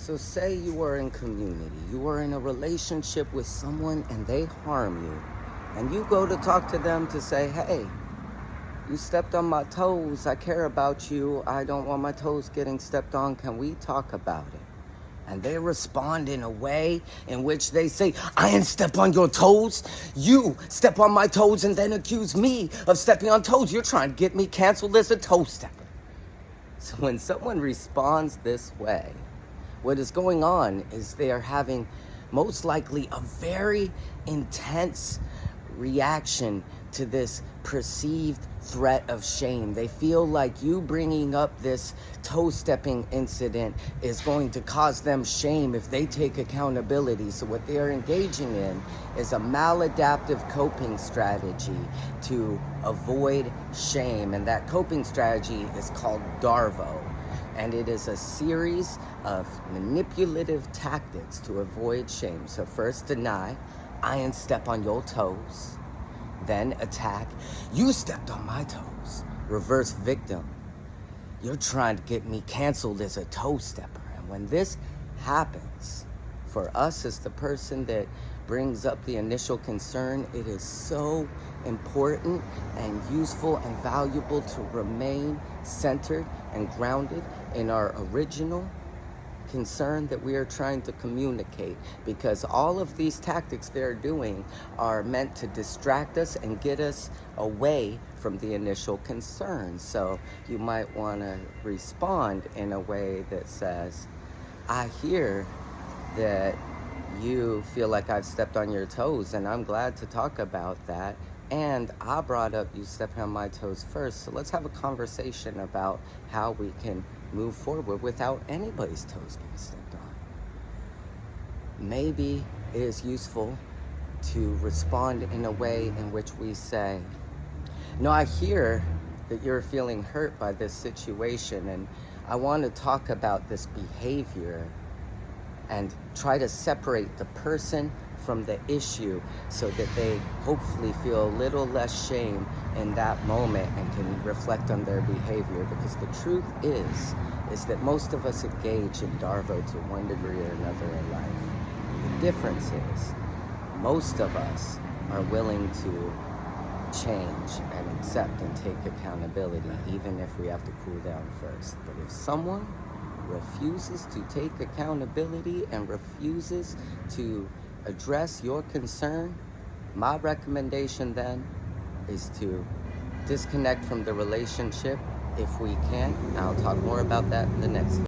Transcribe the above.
So say you are in community, you are in a relationship with someone and they harm you. And you go to talk to them to say, hey, you stepped on my toes. I care about you. I don't want my toes getting stepped on. Can we talk about it? And they respond in a way in which they say, I didn't step on your toes. You step on my toes and then accuse me of stepping on toes. You're trying to get me canceled as a toe stepper. So when someone responds this way, what is going on is they are having most likely a very intense reaction to this perceived threat of shame. They feel like you bringing up this toe-stepping incident is going to cause them shame if they take accountability. So what they are engaging in is a maladaptive coping strategy to avoid shame. And that coping strategy is called DARVO. And it is a series of manipulative tactics to avoid shame. So first, deny, I didn't step on your toes. Then attack, you stepped on my toes. Reverse victim, you're trying to get me canceled as a toe stepper. And when this happens, for us as the person that brings up the initial concern, it is so important and useful and valuable to remain centered and grounded in our original concern that we are trying to communicate, because all of these tactics they're doing are meant to distract us and get us away from the initial concern. So you might want to respond in a way that says, I hear that you feel like I've stepped on your toes, and I'm glad to talk about that. And I brought up you stepping on my toes first, so let's have a conversation about how we can move forward without anybody's toes getting stepped on. Maybe it is useful to respond in a way in which we say, no, I hear that you're feeling hurt by this situation, and I want to talk about this behavior and try to separate the person from the issue so that they hopefully feel a little less shame in that moment and can reflect on their behavior. Because the truth is that most of us engage in DARVO to one degree or another in life. The difference is most of us are willing to change and accept and take accountability, even if we have to cool down first. But if someone refuses to take accountability and refuses to address your concern, my recommendation then is to disconnect from the relationship if we can. I'll talk more about that in the next video.